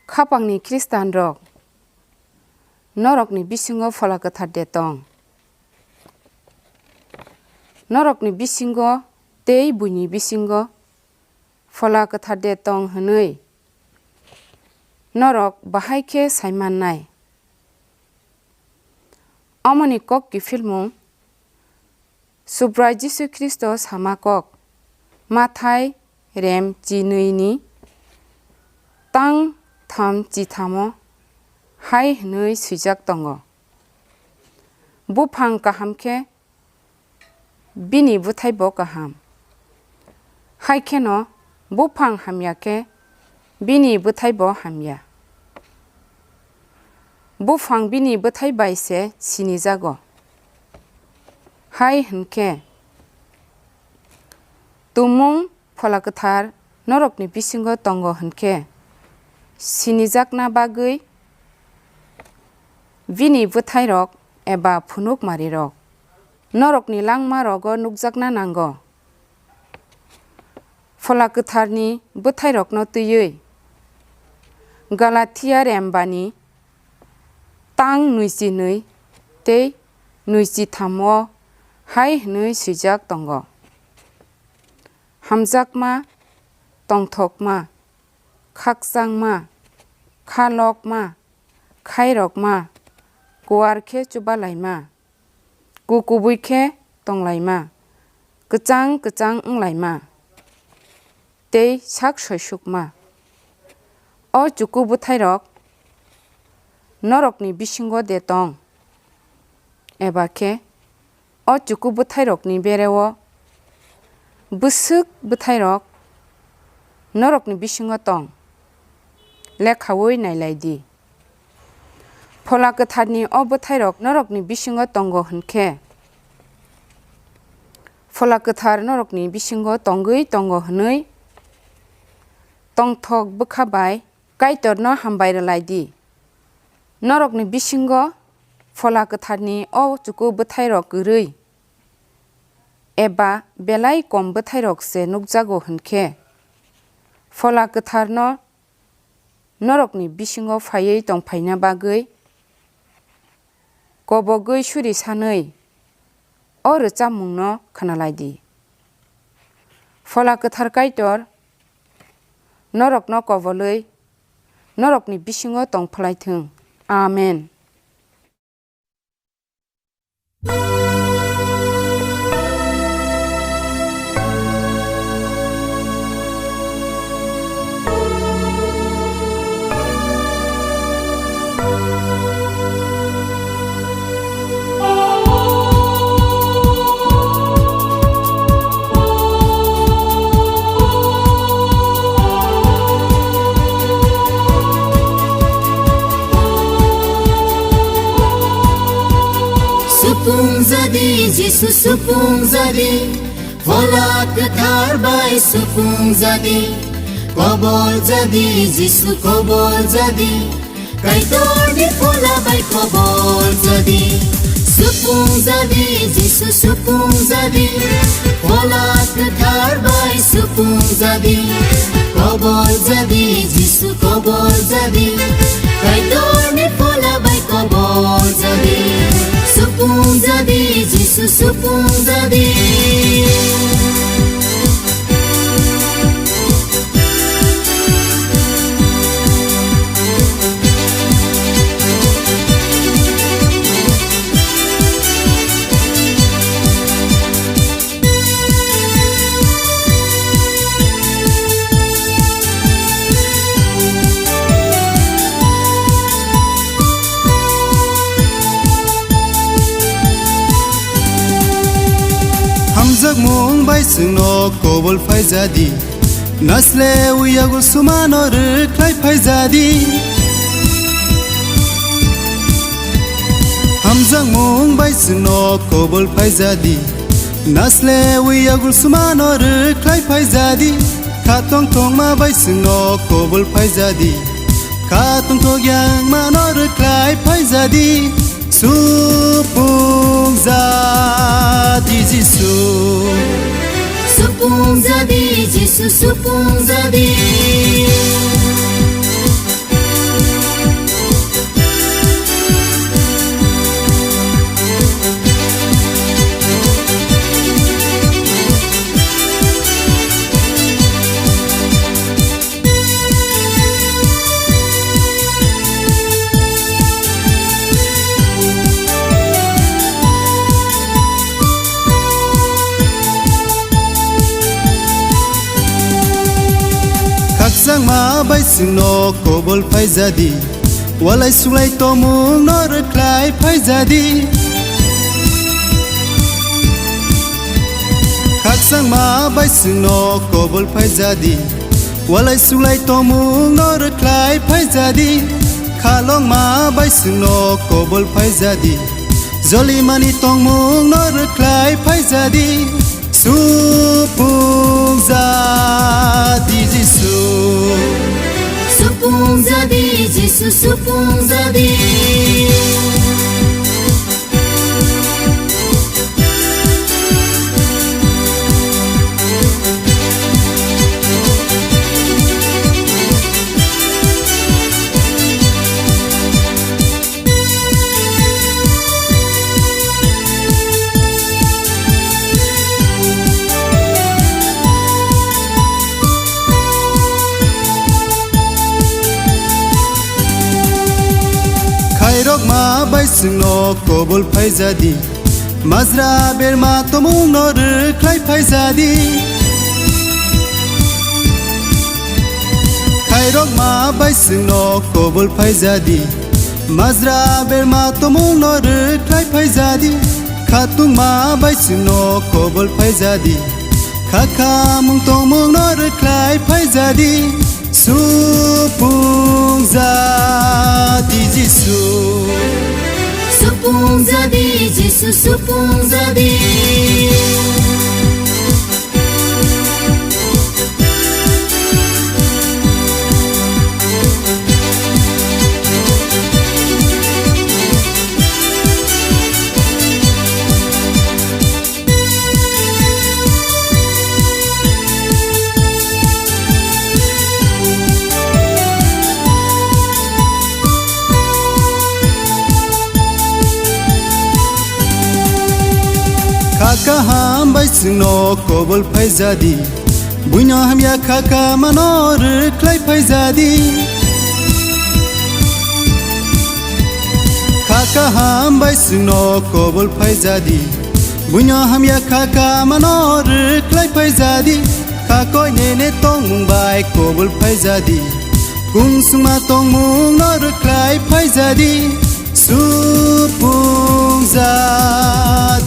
खापांनि ख्रिस्टान रक नरकनि बिसिङाव फला गोथार दे दं नरकनि बिसिङाव दै बुइनि बिसिङाव फला गोथार दे दं होनै नरक बाहायखे सायमाननाय अमनि कक की फिल्मों सुब्राय जिसु ख्रिस्ट सामाकक माथाय रेम जिनैनि तां थाम जिथामो हाय नै सुइजाक दङ बुफां गाहामखे बिनि बुथायब गाहाम हायखेन बुफां हामियाखे बिनि बुथायब हामिया बुफां बिनि बुथायबायसे सिनि जाग हाय होनखे तुमुं फला गोथार नरकनि बिसिङाव दङ होनखे सिनि जागना बागै बिनि बुथाय रक एबा फुनुक मारि रक नरकनि लांमा रग नुकजागना नांग फला गोथारनि बुथाय रकनो तैयै गालाथिया रेमबानि तां 22 तै 23 हाय नै सुइजाक दङ हामजाकमा तंथकमा खाकजांमा खालकमा खायरकमा गुवारखे चुबालायमा गुकुबुयखे तंलायमा गोजां गोजां उंलायमा तै साक सयसुकमा अ चुकु बुथायरक नरकनि बिसिङाव दे दं एबाखे अ चुकु बुथायरकनि बेरेव बुसुक बुथायरक नरकनि बिसिङाव दं लेखावै नायलायदि फला गोथारनि अ बुथायरक नरकनि बिसिङाव दंग होनखे फला गोथार नरकनि बिसिङाव दंगै दंग होनै तंथक बोखाबाय कायतरनो हामबायरलायदि नरकनि बिसिङाव फला गोथारनि अ चुकु बुथायरक गोरै एबा बेलाय कम बुथायरकसे नुकजागो होनखे फला गोथारनो नरकनि बिसिङाव फायै दंफायना बागै गबगै सुरि सानै अ रोजामुंनो खोनालायदि फला गोथार कायतर नरकनो कबलै नरकनि बिसिङाव दंफलायथों आमेन Supung jadi Yesus supung jadi Fala ketar bay supung jadi Kobol jadi Yesus kobol jadi Kaitor di fala bay kobol jadi Supung jadi Yesus supung jadi Fala ketar bay supung jadi Kobol jadi Yesus kobol jadi Kaitor di fala bay kobol jadi Supung jadi, Yesus supung jadi Hamzak mung bay sungno kobol fai jadi Nasle uyagul sumano rıklay fai jadi Hamzak mung bay sungno kobol fai jadi Nasle uyagul sumano rıklay fai jadi Katong tong ma bay sungno kobol fai jadi Katong tong yang mano rıklay fai jadi Supung jadi Yesus Supung jadi Yesus supung jadi ใบสึงนอโกบลไฟจาดีว่าไลสุไลตัวมุงนอรคลายไฟจาดีขักสังมาใบสึงนอโกบลไฟจาดีว่าไลสุไลตัวมุงนอรคลายไฟจาดีข้าลองมาใบสึงนอโกบลไฟจาดีจอลีมานีตองมุงนอรคลายไฟจาดีสุปุงจาดีจิสุ Supung jadi Yesus supung jadiรอกมาใบสึงนอโกบลไฟจาดีมาซราเบลมาตมุงนอหรือใครไฟจาดีใครรอกมาใบสึงนอโกบลไฟจาดีมาซราเบลมาตมุงนอหรือใครไฟจาดีข้าตุงมาใบสึงนอโกบลไฟจาดีข้ามุงตงมุงนอหรือใครไฟจาดีสุปุงจาดีจิสุ Supung jadi Yesus supung jadiข้าหามใบสึงนอโกบลไฟจาดีบุญยอหามยาข้ามานอหรือใครไฟจาดีข้าหามใบสึงนอโกบลไฟจาดีบุญยอหามยาข้ามานอหรือใครไฟจาดีข้าก้อยเนเนต้องมุงใบโกบลไฟจาดีกุ้งสุมาต้องมุงนอหรือใครไฟจาดีสุปุงจา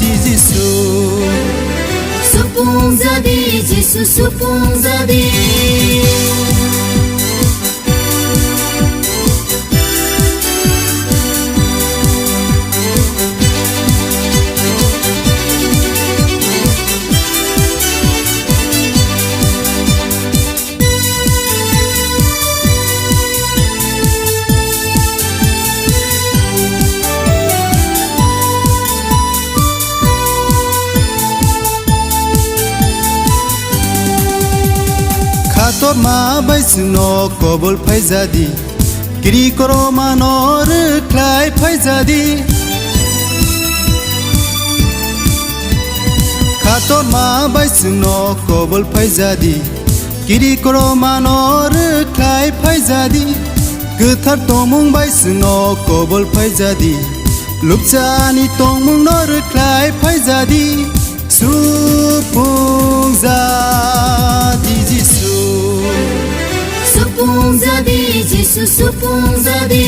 ดีจิสุ Supung jadi Yesus supung jadiตบมาใบสึงนอโกบลไฟจาดีกรีกรมานอหรือคลายไฟจาดีข้าตบมาใบสึงนอโกบลไฟจาดีกรีกรมานอหรือคลายไฟจาดีคือทัดตงมุงใบสึงนอโกบลไฟจาดีลูกจานีตงมุงนอหรือคลายไฟจาดีสุปุงจาดีจิสุ Supung jadi Yesus supung jadi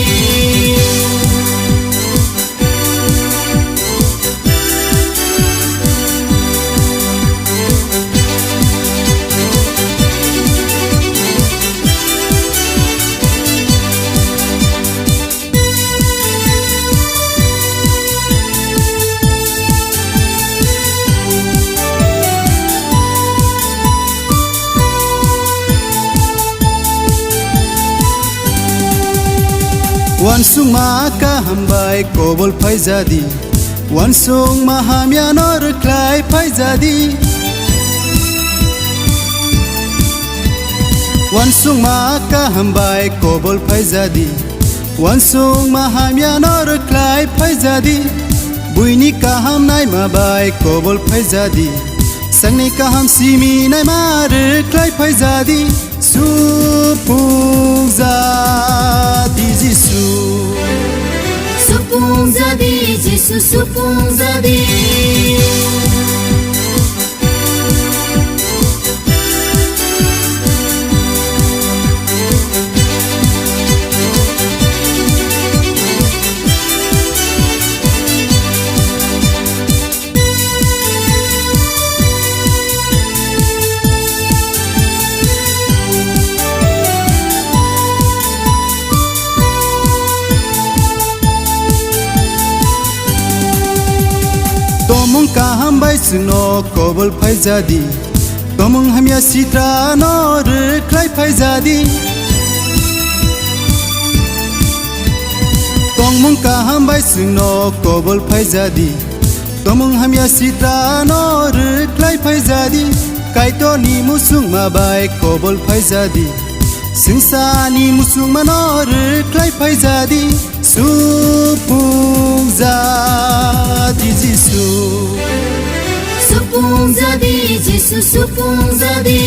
วันสุงมาข้าหามใบโกบลไฟจาดีวันสุงมาหามยานอหรือคลายไฟจาดีวันสุงมาข้าหามใบโกบลไฟจาดีวันสุงมาหามยานอหรือคลายไฟจาดีบุยนี้ข้าหามนายมาใบโกบลไฟจาดีสังนี้ข้าหามซีมีนายมาหรือคลายไฟจาดีสุปุงจาดีจิสุ Supung jadi Yesus supung jadi sno kobol phai jadi tomung hamya sitra no re klai phai jadi tongmung ka hambai sno kobol phai jadi tomung hamya sitra no re klai phai jadi kaito ni musung ma bai kobol phai jadi singsa ni musung manor klai phai jadi supung jadi jisu supung jadi jisu supung jadi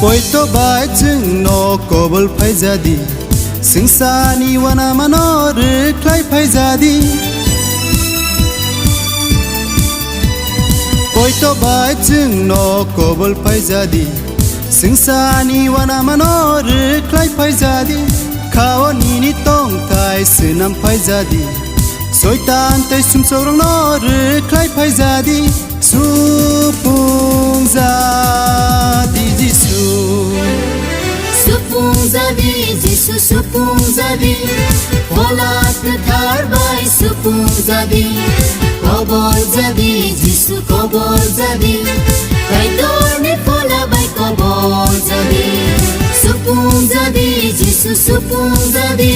poito bai chung no kobol phai jadi singsa ni wana manor klai phai jadi poito bai chung no kobol phai jadi singsa ni wana manor klai phai jadi khao ni tong tai sunam phai jadi soitan tai sum sorong nor klai phai jadi supung jadi jisu supung jadi jisu supung jadi Polat thar bai supung jadi kobol jadi jisu kobol jadi kaidor ni pola bai kobol jadi supung jadi jisu supung jadi